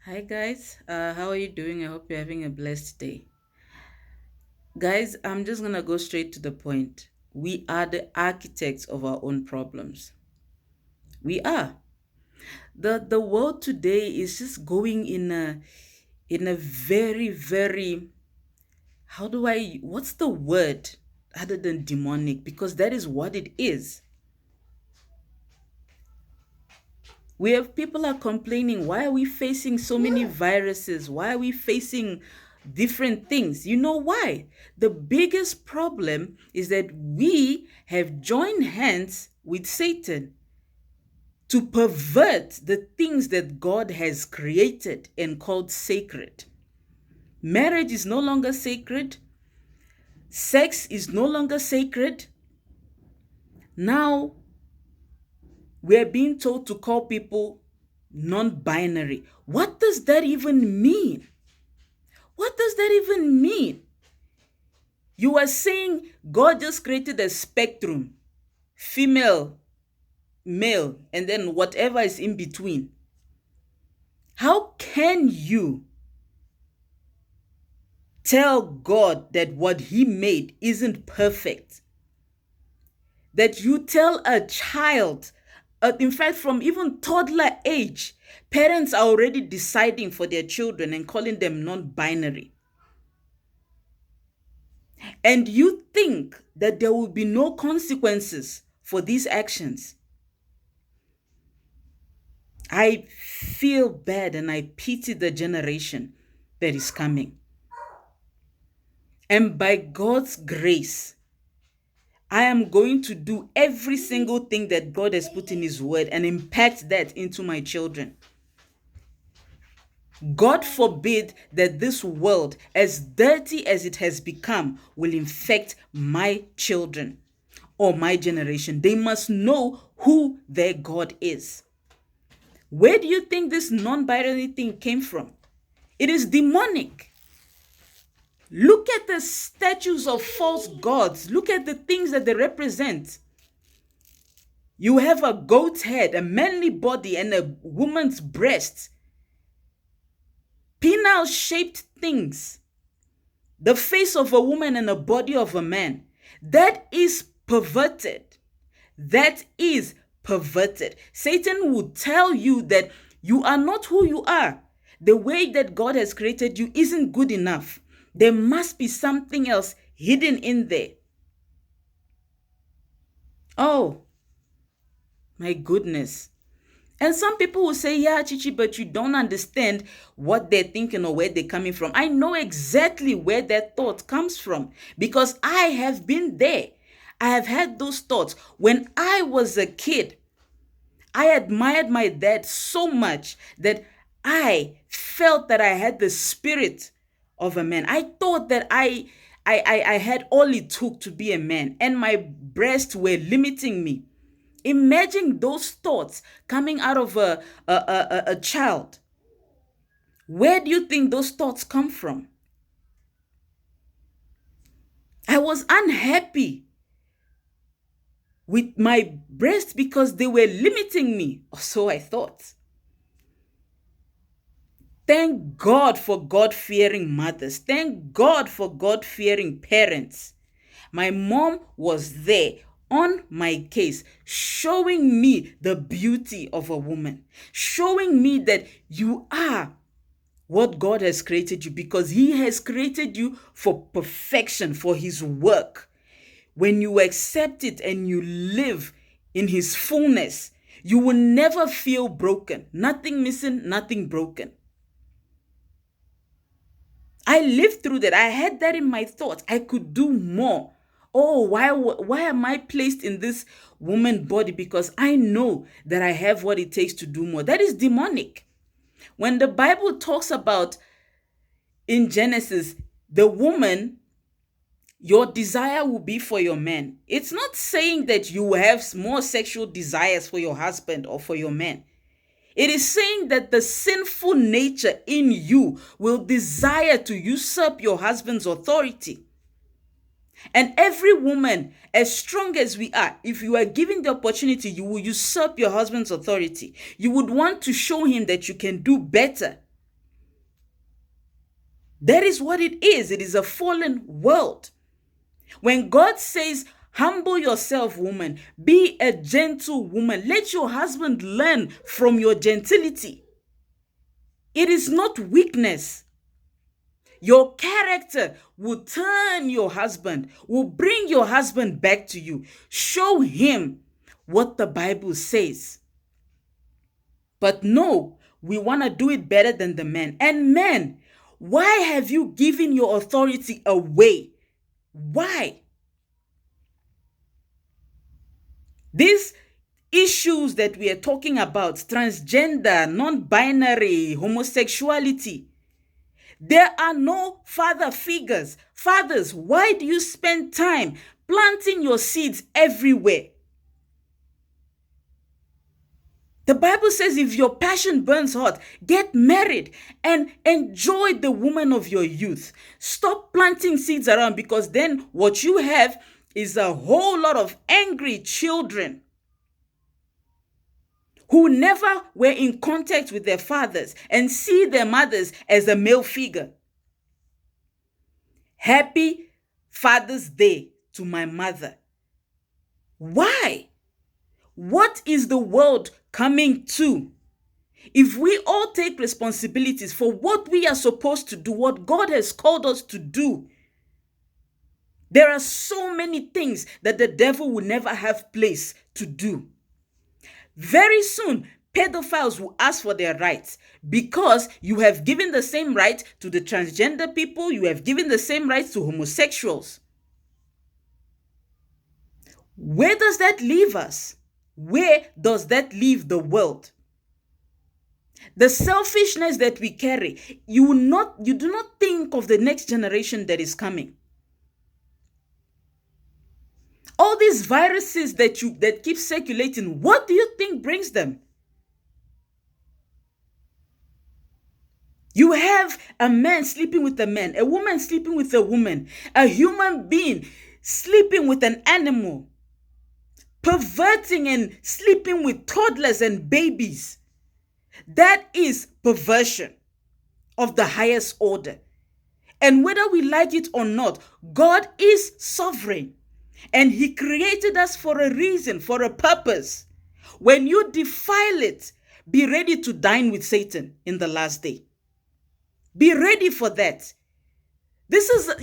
Hi guys, how are you doing? I hope you're having a blessed day. Guys, I'm just gonna go straight to the point. We are the architects of our own problems. We are. The world today is just going in a very how do I what's the word other than demonic? Because that is what it is. We have people are complaining, why are we facing so many viruses? Why are we facing different things? You know why? The biggest problem is that we have joined hands with Satan to pervert the things that God has created and called sacred. Marriage is no longer sacred. Sex is no longer sacred. Now we're being told to call people non-binary. What does that even mean? What does that even mean? You are saying God just created a spectrum, female, male, and then whatever is in between. How can you tell God that what He made isn't perfect? That you tell a child, in fact, from even toddler age, parents are already deciding for their children and calling them non binary. And you think that there will be no consequences for these actions. I feel bad and I pity the generation that is coming. And by God's grace, I am going to do every single thing that God has put in His word and impact that into my children. God forbid that this world, as dirty as it has become, will infect my children or my generation. They must know who their God is. Where do you think this non-binary thing came from? It is demonic. Look at the statues of false gods. Look at the things that they represent. You have a goat's head, a manly body, and a woman's breast. Penile-shaped things. The face of a woman and a body of a man. That is perverted. That is perverted. Satan will tell you that you are not who you are. The way that God has created you isn't good enough. There must be something else hidden in there. Oh, my goodness. And some people will say, yeah, Chichi, but you don't understand what they're thinking or where they're coming from. I know exactly where that thought comes from because I have been there. I have had those thoughts. When I was a kid, I admired my dad so much that I felt that I had the spirit of a man. I thought that I had all it took to be a man, and my breasts were limiting me. Imagine those thoughts coming out of a child. Where do you think those thoughts come from? I was unhappy with my breasts because they were limiting me, or so I thought. Thank God for God-fearing mothers. Thank God for God-fearing parents. My mom was there on my case, showing me the beauty of a woman, showing me that you are what God has created you because He has created you for perfection, for His work. When you accept it and you live in His fullness, you will never feel broken. Nothing missing, nothing broken. I lived through that. I had that in my thoughts. I could do more. Oh, why am I placed in this woman body? Because I know that I have what it takes to do more. That is demonic. When the Bible talks about in Genesis, the woman, your desire will be for your man. It's not saying that you will have more sexual desires for your husband or for your man. It is saying that the sinful nature in you will desire to usurp your husband's authority. And every woman, as strong as we are, if you are given the opportunity, you will usurp your husband's authority. You would want to show him that you can do better. That is what it is. It is a fallen world. When God says, humble yourself, woman, be a gentle woman, let your husband learn from your gentility. It is not weakness. Your character will turn your husband, will bring your husband back to you. Show him what the Bible says. But no, we want to do it better than the men. And men, why have you given your authority away? Why? These issues that we are talking about, transgender, non-binary, homosexuality, there are no father figures. Fathers, why do you spend time planting your seeds everywhere? The Bible says if your passion burns hot, get married and enjoy the woman of your youth. Stop planting seeds around, because then what you have is a whole lot of angry children who never were in contact with their fathers and see their mothers as a male figure. Happy Father's Day to my mother. Why? What is the world coming to? If we all take responsibilities for what we are supposed to do, what God has called us to do, there are so many things that the devil will never have place to do. Very soon, pedophiles will ask for their rights, because you have given the same right to the transgender people, you have given the same rights to homosexuals. Where does that leave us? Where does that leave the world? The selfishness that we carry, you do not think of the next generation that is coming. All these viruses that keep circulating, what do you think brings them? You have a man sleeping with a man, a woman sleeping with a woman, a human being sleeping with an animal, perverting and sleeping with toddlers and babies. That is perversion of the highest order. And whether we like it or not, God is sovereign. And He created us for a reason, for a purpose. When you defile it, be ready to dine with Satan in the last day. Be ready for that. This is,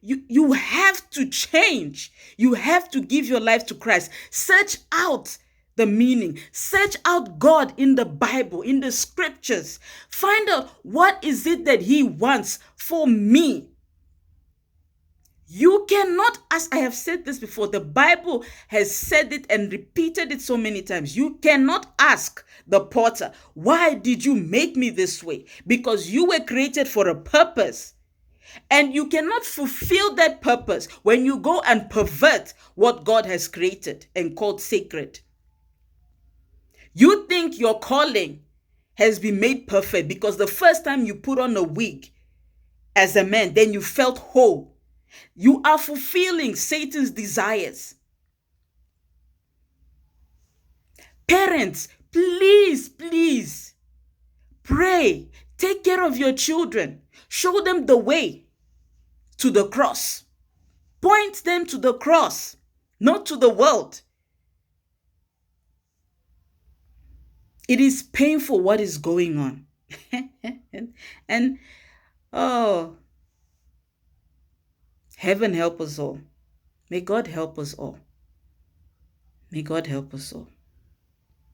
you have to change. You have to give your life to Christ. Search out the meaning. Search out God in the Bible, in the scriptures. Find out, what is it that He wants for me? You cannot, as I have said this before, the Bible has said it and repeated it so many times. You cannot ask the potter, why did you make me this way? Because you were created for a purpose. And you cannot fulfill that purpose when you go and pervert what God has created and called sacred. You think your calling has been made perfect because the first time you put on a wig as a man, then you felt whole. You are fulfilling Satan's desires. Parents, please pray. Take care of your children. Show them the way to the cross. Point them to the cross, not to the world. It is painful what is going on. and heaven help us all. May God help us all. May God help us all.